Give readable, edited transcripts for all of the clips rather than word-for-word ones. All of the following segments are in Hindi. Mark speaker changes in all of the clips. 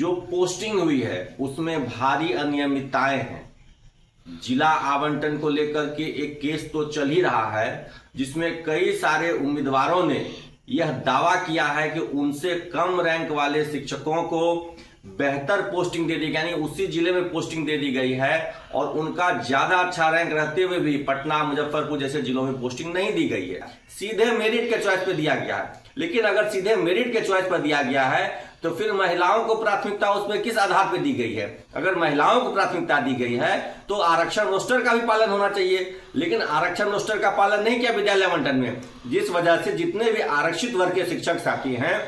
Speaker 1: जो पोस्टिंग हुई है उसमें भारी अनियमितताएं हैं। जिला आवंटन को लेकर के एक केस तो चल ही रहा है, जिसमें कई सारे उम्मीदवारों ने यह दावा किया है कि उनसे कम रैंक वाले शिक्षकों को बेहतर पोस्टिंग दे दी, यानी उसी जिले में पोस्टिंग दे दी गई है और उनका ज्यादा अच्छा रैंक रहते हुए भी पटना, मुजफ्फरपुर जैसे जिलों में पोस्टिंग नहीं दी गई है। सीधे मेरिट के चॉइस पे दिया गया है। लेकिन अगर सीधे मेरिट के चॉइस पर दिया गया है तो फिर महिलाओं को प्राथमिकता उसमें किस आधार पर दी गई है? अगर महिलाओं को प्राथमिकता दी गई है तो आरक्षण रोस्टर का भी पालन होना चाहिए, लेकिन आरक्षण रोस्टर का पालन नहीं किया विद्यालय आवंटन में, जिस वजह से जितने भी आरक्षित वर्ग के शिक्षक साथी हैं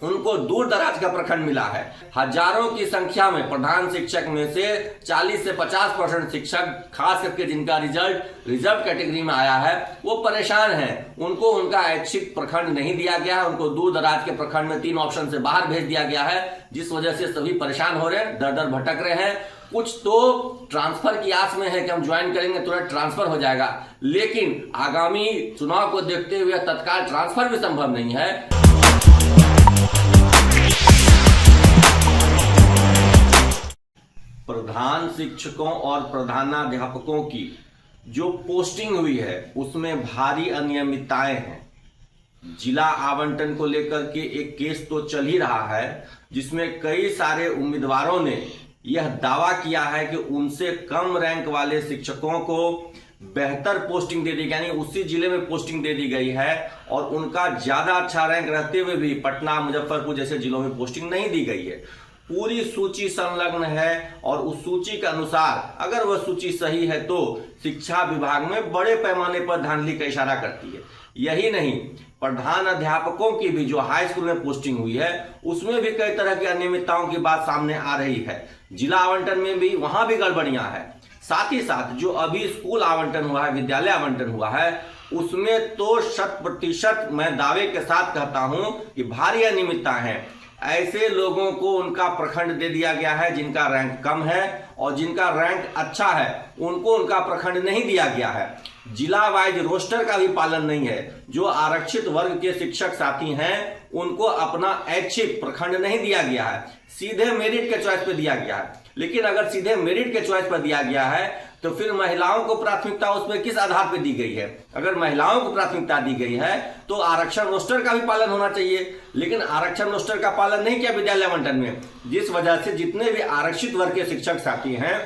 Speaker 1: उनको दूर दराज का प्रखंड मिला है। हजारों की संख्या में प्रधान शिक्षक में से 40 से 50% शिक्षक, खास करके जिनका रिजल्ट रिजर्व कैटेगरी में आया है, वो परेशान हैं। उनको उनका ऐच्छिक प्रखंड नहीं दिया गया है, उनको दूर दराज के प्रखंड में 3 ऑप्शन से बाहर भेज दिया गया है, जिस वजह से सभी परेशान हो रहे हैं, दर दर भटक रहे हैं। कुछ तो ट्रांसफर की आस में है कि हम ज्वाइन करेंगे तुरंत ट्रांसफर हो जाएगा, लेकिन आगामी चुनाव को देखते हुए तत्काल ट्रांसफर भी संभव नहीं है। प्रधान शिक्षकों और प्रधानाध्यापकों की जो पोस्टिंग हुई है उसमें भारी अनियमितताएं हैं। जिला आवंटन को लेकर के एक केस तो चल ही रहा है, जिसमें कई सारे उम्मीदवारों ने यह दावा किया है कि उनसे कम रैंक वाले शिक्षकों को बेहतर पोस्टिंग दे दी, यानी उसी जिले में पोस्टिंग दे दी गई है और उनका ज्यादा अच्छा रैंक रहते हुए भी पटना, मुजफ्फरपुर जैसे जिलों में पोस्टिंग नहीं दी गई है। पूरी सूची संलग्न है और उस सूची के अनुसार अगर वह सूची सही है तो शिक्षा विभाग में बड़े पैमाने पर धांधली का इशारा करती है। यही नहीं, प्रधान अध्यापकों की भी जो हाई स्कूल में पोस्टिंग हुई है उसमें भी कई तरह की अनियमितताओं की बात सामने आ रही है। जिला आवंटन में भी वहां भी गड़बड़ियां हैं। साथ ही साथ जो अभी स्कूल आवंटन हुआ है, विद्यालय आवंटन हुआ है, उसमें तो 100% मैं दावे के साथ कहता हूं कि भारी अनियमितता है। ऐसे लोगों को उनका प्रखंड दे दिया गया है जिनका रैंक कम है, और जिनका रैंक अच्छा है उनको उनका प्रखंड नहीं दिया गया है। जिला वाइज रोस्टर का भी पालन नहीं है। जो आरक्षित वर्ग के शिक्षक साथी हैं उनको अपना ऐच्छिक प्रखंड नहीं दिया गया है, सीधे मेरिट के चॉइस पे दिया गया है। लेकिन अगर सीधे मेरिट के चॉइस पर दिया गया है तो फिर महिलाओं को प्राथमिकता उसमें किस आधार पर दी गई है? अगर महिलाओं को प्राथमिकता दी गई है तो आरक्षण रोस्टर का भी पालन होना चाहिए, लेकिन आरक्षण रोस्टर का पालन नहीं किया विद्यालय आवंटन में, जिस वजह से जितने भी आरक्षित वर्ग के शिक्षक साथी हैं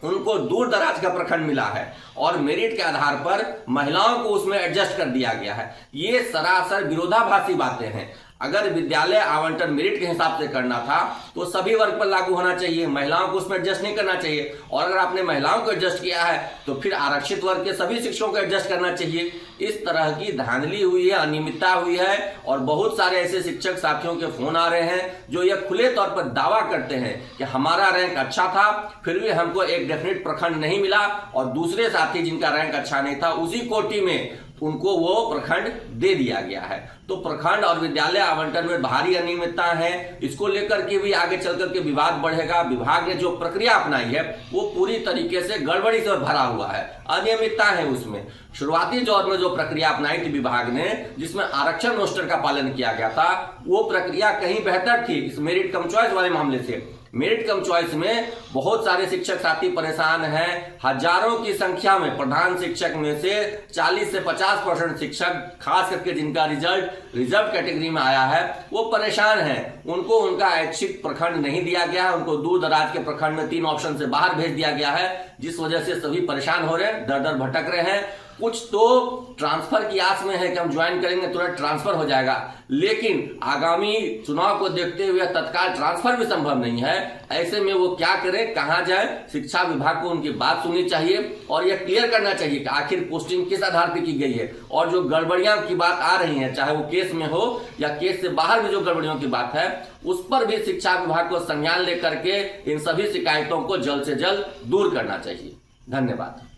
Speaker 1: उनको दूर दराज का प्रखंड मिला है और मेरिट के आधार पर महिलाओं को उसमें एडजस्ट कर दिया गया है। ये सरासर विरोधाभासी बातें हैं। अगर विद्यालय आवंटन मेरिट के हिसाब से करना था तो सभी वर्ग पर लागू होना चाहिए, महिलाओं को उसमें एडजस्ट नहीं करना चाहिए। और अगर आपने महिलाओं को एडजस्ट किया है तो फिर आरक्षित वर्ग के सभी शिक्षकों को एडजस्ट करना चाहिए। इस तरह की धांधली हुई है, अनियमितता हुई है और बहुत सारे ऐसे शिक्षक साथियों के फोन आ रहे हैं जो ये खुले तौर पर दावा करते हैं कि हमारा रैंक अच्छा था फिर भी हमको एक डेफिनेट प्रखंड नहीं मिला, और दूसरे साथी जिनका रैंक अच्छा नहीं था उसी कोटि में उनको वो प्रखंड दे दिया गया है। तो प्रखंड और विद्यालय आवंटन में भारी अनियमितता है। इसको लेकर के भी आगे चलकर के विवाद बढ़ेगा। विभाग ने जो प्रक्रिया अपनाई है वो पूरी तरीके से गड़बड़ी से भरा हुआ है, अनियमितता है उसमें। शुरुआती दौर में जो प्रक्रिया अपनाई थी विभाग ने, जिसमें आरक्षण रोस्टर का पालन किया गया था, वो प्रक्रिया कहीं बेहतर थी इस मेरिट कम चॉइस वाले मामले से। मेरिट कम चॉइस में बहुत सारे शिक्षक साथी परेशान हैं। हजारों की संख्या में प्रधान शिक्षक में से 40 से 50% शिक्षक, खास करके जिनका रिजल्ट रिजर्व कैटेगरी में आया है, वो परेशान हैं। उनको उनका ऐच्छिक प्रखंड नहीं दिया गया है, उनको दूर दराज के प्रखंड में 3 ऑप्शन से बाहर भेज दिया गया है, जिस वजह से सभी परेशान हो रहे हैं, दर दर भटक रहे हैं। कुछ तो ट्रांसफर की आस में है कि हम ज्वाइन करेंगे तुरंत ट्रांसफर हो जाएगा, लेकिन आगामी चुनाव को देखते हुए तत्काल ट्रांसफर भी संभव नहीं है। ऐसे में वो क्या करें, कहां जाए? शिक्षा विभाग को उनकी बात सुननी चाहिए और यह क्लियर करना चाहिए कि आखिर पोस्टिंग किस आधार पर की गई है। और जो गड़बड़ियां की बात आ रही है, चाहे वो केस में हो या केस से बाहर भी जो गड़बड़ियों की बात है, उस पर भी शिक्षा विभाग को संज्ञान लेकर के इन सभी शिकायतों को जल्द से जल्द दूर करना चाहिए। धन्यवाद।